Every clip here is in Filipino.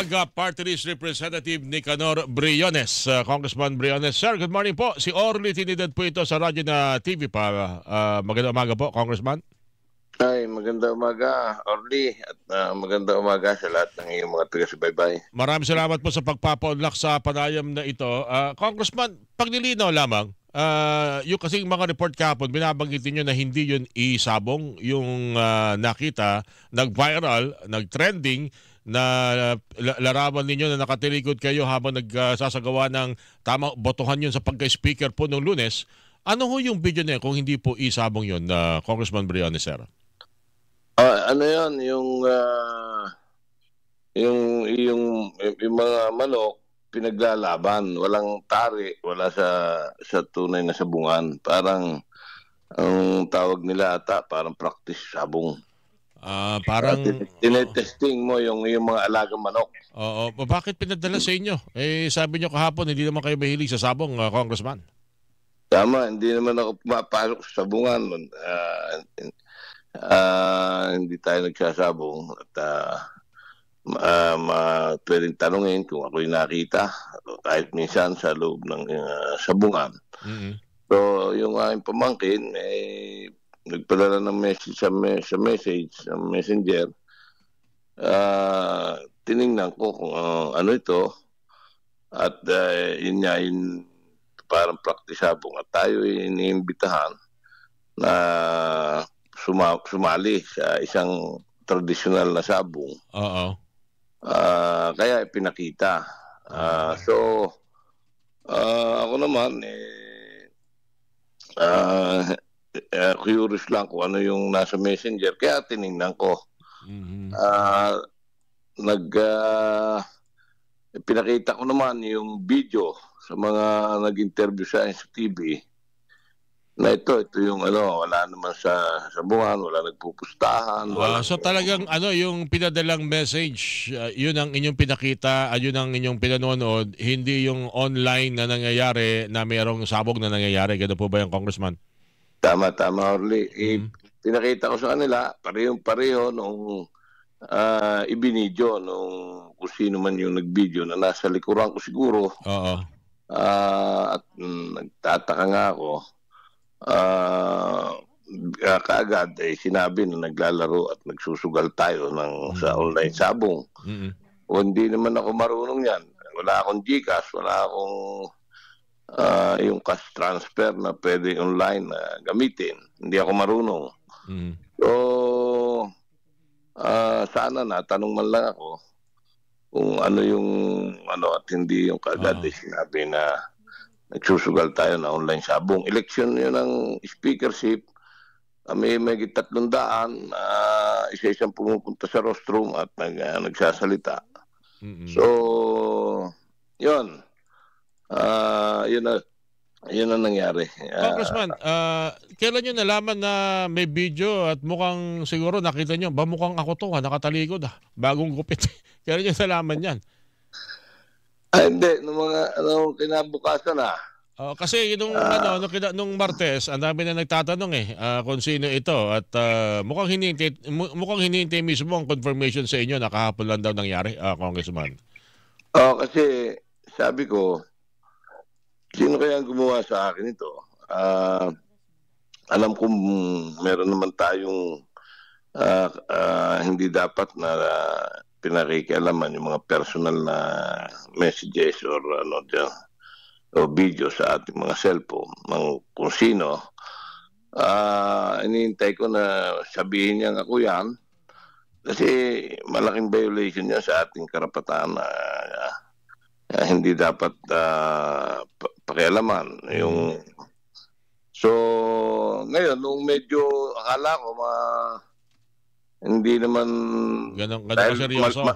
Umaga Party List Representative Nicanor Briones. Congressman Briones. Sir, good morning po. Si Orly Trinidad po ito sa radyo na TV pa. Magandang umaga po, Congressman. Ay, maganda umaga, Orly, at maganda umaga sa lahat ng iyong mga taga-subaybay. Maraming salamat po sa pagpapaunlak sa panayam na ito. Congressman, pagnilinaw lamang, yung kasing mga report kahapon, binabanggitin nyo na hindi yun isabong, yung nakita, nag-viral, nag-trending, na larawan ninyo na nakatilikod kayo habang nagsasagawa ng tamang botohan yun sa pagka-speaker po noong Lunes. Ano ho yung video na yun kung hindi po isabong yun, Congressman Briones, sir? Ano yun, yung mga manok, pinaglalaban, walang tari, wala sa tunay na sabungan. Parang, ang tawag nila ata, parang practice sabong. Parang tinetesting mo yung mga alagang manok. Oo, bakit pinadala sa inyo? Sabi nyo kahapon hindi naman kayo mahilig sa sabong, Congressman. Tama, hindi naman ako pumapasok sa sabungan. Hindi tayo nagsasabong at pwedeng tanungin kung ako'y nakita kahit minsan sa loob ng sabungan. Mm-hmm. So, yung aking pamangkin nagpadala ng message sa messenger. Tiningnan ko kung ano ito at yun nga yung parang practice sabong at tayo iniimbitahan na sumali sa isang tradisyonal na sabong. Oo. Kaya ipinakita. So, ako naman curious lang kung ano yung nasa messenger. Kaya tinignan ko. Mm-hmm. Pinakita ko naman yung video sa mga nag-interview sa TV na ito yung wala naman sa sabungan, wala nagpupustahan. So talagang yung pinadalang message, yun ang inyong pinakita, yun ang inyong pinanonood, hindi yung online na nangyayari na mayroong sabog na nangyayari. Gano'n po ba yung Congressman? Tama, Orly. Pinakita ko sa kanila, parehong-pareho nung ibinidyo nung kung sino man yung nag-video na nasa likuran ko siguro. Oo. At nagtataka nga ako. Kaagad sinabi na naglalaro at nagsusugal tayo sa online sabong. Mm-hmm. O hindi naman ako marunong yan. Wala akong GCash, wala akong yung cash transfer na pwede online na gamitin. Hindi ako marunong. Mm-hmm. So, sana natanong man lang ako kung ano yung at hindi yung kaagad sinabi na nagsusugal tayo na online sabong. Eleksyon yun ng speakership. May 300, isa-isang pumupunta sa rostrum at nagsasalita. Mm-hmm. So, yun. Yun ang nangyari. Congressman, kailan nyo nalaman na may video at mukhang siguro nakita nyo, mukhang ako to, nakatalikod, bagong gupit. Kailan nyo nalaman yan? Hindi. Nung kinabukasan kasi nung Martes, ang dami na nagtatanong kung sino ito at mukhang hinihintay mismo ang confirmation sa inyo na kahapon lang daw nangyari, Congressman. Kasi sabi ko, sino kaya ang gumawa sa akin ito? Alam kong meron naman tayong hindi dapat na pinakikialaman yung mga personal na messages or o video sa ating mga cellphone ng kung sino. Inihintay ko na sabihin niya ako yan kasi malaking violation niya sa ating karapatan na hindi dapat pakialaman. So, ngayon, nung medyo akala ko hindi naman ganun seryoso.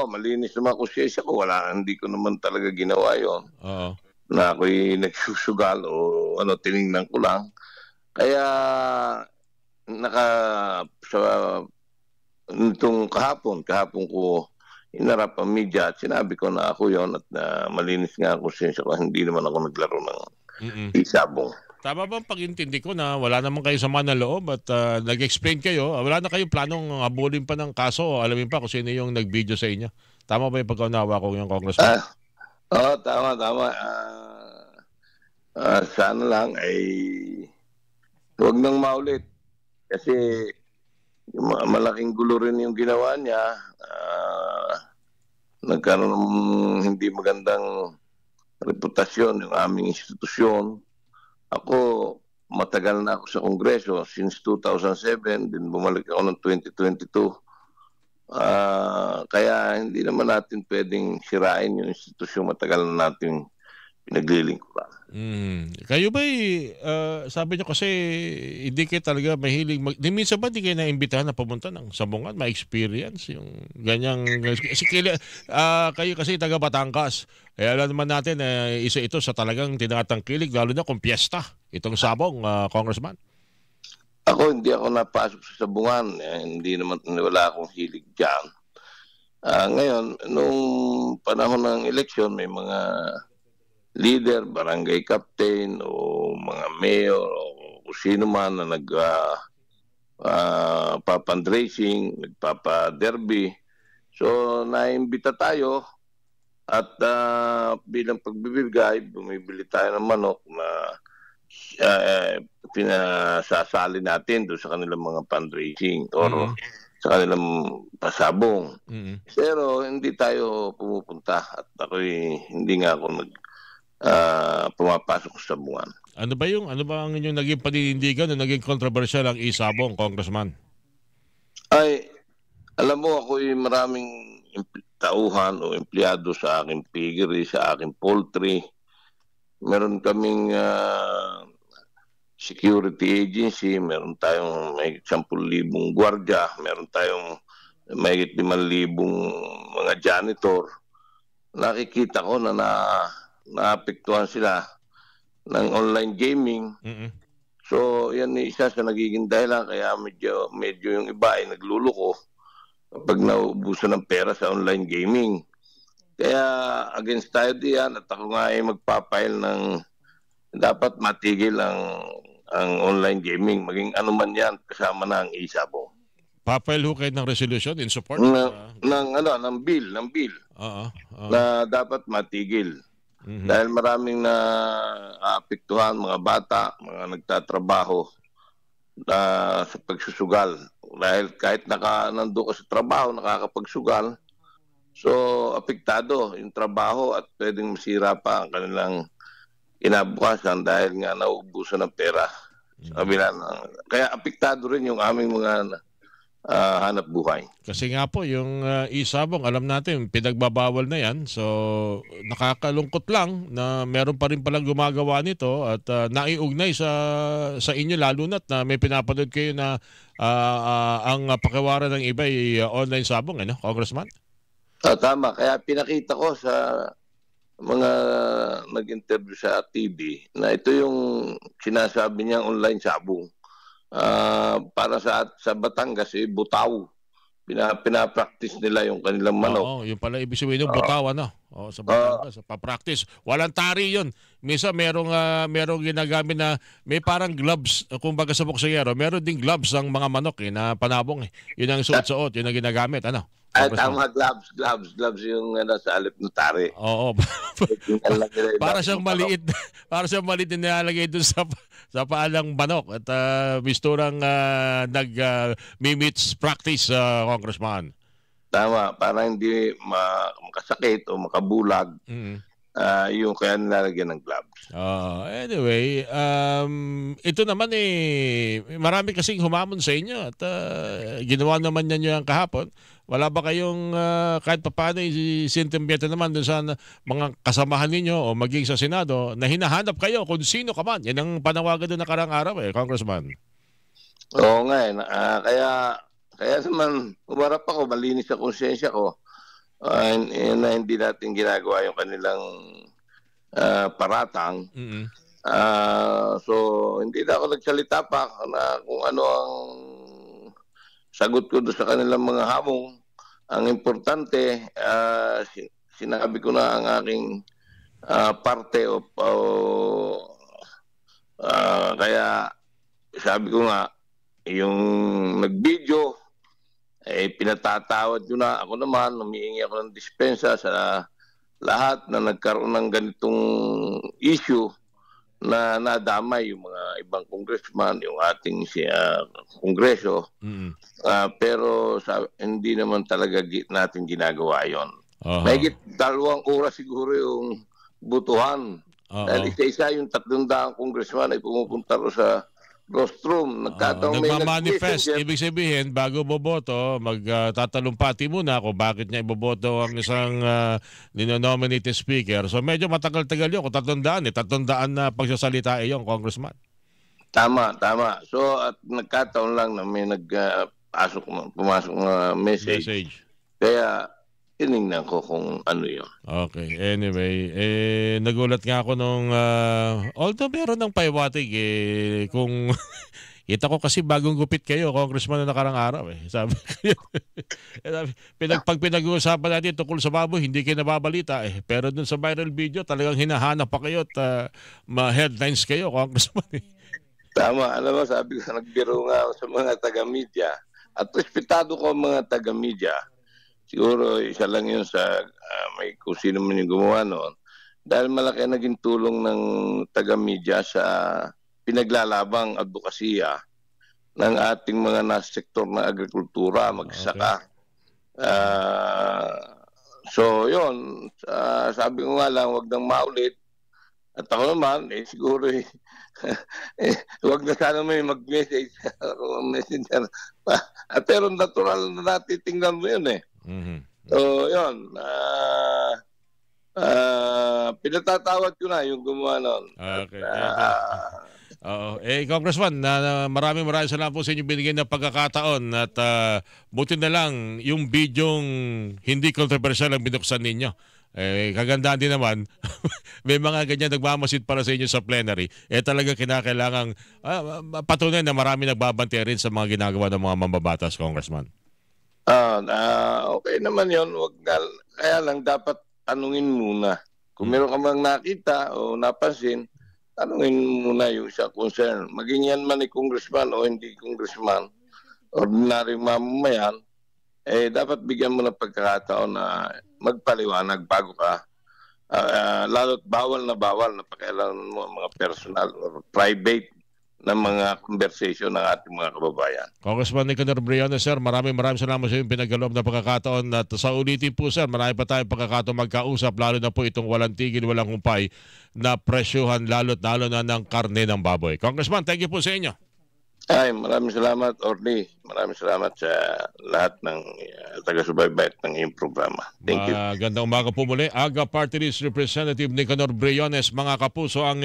Malinis naman ako siya ko. Hindi ko naman talaga ginawa yon. Oo. Na ako'y nagsusugal o tinignan ko lang. Kaya nitong kahapon ko inarap ang media at sinabi ko na ako yon at malinis nga ako siya ko. Hindi naman ako naglaro ng isabong. Tama ba pag-intindi ko na wala naman kayo sama na loob at nag-explain kayo, wala na kayong planong habulin pa ng kaso o alamin pa kung sino yung nag-video sa inyo Tama ba yung pagkaunawa ko yung Congressman? Tama, tama. Sana lang ay huwag nang maulit. Kasi malaking gulo rin yung ginawa niya. Nagkaroon ng hindi magandang reputasyon yung aming institusyon. Ako, matagal na ako sa Kongreso since 2007, din bumalik ako ng 2022. Kaya hindi naman natin pwedeng sirain yung institusyon matagal na natin pinaglilingkuran. Kayo ba sabi nyo kasi hindi kayo talaga mahilig minsan ba di kayo naimbitahan na pumunta ng Sabungan, ma-experience yung ganyang kasi kayo kasi taga Batangas, alam naman natin isa ito sa talagang tinatangkilik lalo na kung piyesta itong Sabong, Congressman. Ako hindi ako napasok sa Sabungan, hindi naman wala akong hilig dyan. Ngayon nung panahon ng eleksyon may mga leader, barangay captain o mga mayor o kung sino man na nagpa-fundraising, nagpapa-derby. So naimbita tayo at bilang pagbibigay, bumibili tayo ng manok na pinasasali natin doon sa kanilang mga fundraising or sa kanilang pasabong. Pero hindi tayo pumupunta at ako'y hindi nga ako pumapasok sa Sabungan. Ano ba ang inyong naging paninindigan o naging controversial ang isabong, Congressman? Ay, alam mo ako'y maraming tauhan o empleyado sa aking piggery, sa aking poultry. Meron kaming security agency, meron tayong may 10,000 gwardiya, meron tayong may 5,000 mga janitor. Nakikita ko na naapektuhan sila ng online gaming. So, yan isa sa nagiging dahilan kaya medyo yung iba ay nagluluko kapag naubusan ng pera sa online gaming. Kaya against tayo diyan at ako nga ay magpapail ng dapat matigil ang online gaming. Maging ano man yan, kasama na ang isabong. Papail ho kayo ng resolution in support? ng bill. Na dapat matigil. Dahil maraming naapektuhan, mga bata, mga nagtatrabaho sa pagsusugal. Dahil kahit nando ka sa trabaho, nakakapagsugal, so apektado yung trabaho at pwedeng masira pa ang kanilang inabukasan dahil nga nauubusan ng pera. Kaya apektado rin yung aming mga hanap buhay. Kasi nga po yung isabong alam natin pinagbabawal na yan, so nakakalungkot lang na meron pa rin palang gumagawa nito at naiugnay sa inyo lalo na't na may pinapanood kayo na ang pakiwaran ng iba ay online sabong, Congressman? Tama, kaya pinakita ko sa mga nag-interview sa TV na ito yung sinasabi niyang online sabong. Para sa Batangas, butaw. Pinapractice nila yung kanilang manok. Oo, yung pala ibig sabihin yung butaw, sa Batangas, pa-practice. Walang tari yun. Minsan merong ginagamit na may parang gloves, kumbaga sa boksingero, meron ding gloves ang mga manok na panabong. Yun ang suot-suot, yun ang ginagamit, tama, gloves yung sa alip ng tari. Oo. Para siyang maliit na nilalagay doon sa paalang manok at misturang nag-meets practice, Congressman. Tama, para hindi makasakit o makabulag. Yung kaya nilalagyan ng gloves. Anyway, ito naman marami kasing humamon sa inyo at ginawa naman niya yung kahapon. Wala ba kayong kahit paano sintimbyeta naman doon sa mga kasamahan ninyo o maging sa Senado na hinahanap kayo kung sino ka man? Yan ang panawagan doon nakarang araw, Congressman. Oo nga, kaya naman umarap ako, malinis sa konsensya ko. Na hindi natin ginagawa yung kanilang paratang. So hindi na ako nagsalita pa na kung ano ang sagot ko doon sa kanilang mga hamong. Ang importante, sinabi ko na ang aking parte kaya sabi ko nga yung nag-video Pinatatawad ko na. Ako naman, humihingi ako ng dispensa sa lahat na nagkaroon ng ganitong issue na nadamay yung mga ibang congressman, yung ating kongreso. Pero hindi naman talaga natin ginagawa yon. Mahigit 2 oras siguro yung butuhan. Dahil isa-isa yung 300 congressman ay pumupunta ro sa rostrum. Nagmamanifest. Ibig sabihin, bago boboto, magtatalumpati muna kung bakit niya iboboto ang isang ninonominated speaker. So medyo matagal-tagal yun. Kung 300, 300 na pagsasalita yung congressman. Tama. So at nagkataon lang na may pumasok na message. Kaya tinignan ko kung ano yun. Okay. Anyway, nagulat nga ako nung although meron ng paiwatig kung kita ko kasi bagong gupit kayo, congressman na nakarang araw Sabi ko pag pinag-uusapan natin tungkol sa baboy, hindi kayo nababalita Pero dun sa viral video, talagang hinahanap pa kayo at ma-headlines kayo, congressman Tama. Alam mo, sabi ko, nagbiro nga ako sa mga taga-media. At respetado ko ang mga taga-media. Siguro isa lang yun sa may kung sino man yung gumawa noon. Dahil malaki naging tulong ng taga-media sa pinaglalabang advokasya ng ating mga nasa sektor ng agrikultura, magsasaka. So yun, sabi ko nga lang, wag nang maulit. At ako naman, siguro wag na sana may mag-message messenger. Pero natural na natitingnan mo yun So, yun. Pinatatawad ko na yung gumawa nun. Okay. Congressman, maraming salamat po sa inyo binigay na pagkakataon at buti na lang yung bidyong hindi controversial ang binuksan ninyo. Kagandahan din naman, may mga ganyan nagmamasid para sa inyo sa plenary. Talaga kinakailangang patunay na marami nagbabante rin sa mga ginagawa ng mga mambabatas, Congressman. Okay naman yun. Kaya lang dapat tanungin muna. Kung meron ka mang nakita o napansin, tanungin muna yung isa concern. Maging yan man ni congressman o hindi congressman, ordinaryong mamamayan, dapat bigyan mo ng pagkakataon na magpaliwanag bago ka. Lalo't bawal na pakialaman mo ang mga personal or private na mga conversation ng ating mga kababayan. Congressman Nicanor Briones, sir, maraming salamat sa iyong pinagkaloob na pagkakataon at sa ulitin po, sir, marami pa tayong pagkakataon magkausap, lalo na po itong walang tigil, walang humpay na presyuhan lalo na ng karne ng baboy. Congressman, thank you po sa inyo. Maraming salamat, Orly. Maraming salamat sa lahat ng taga-subaybay ng iyong programa. Thank you. Magandang umaga po muli. AGA Party List Representative Nicanor Briones, mga kapuso, ang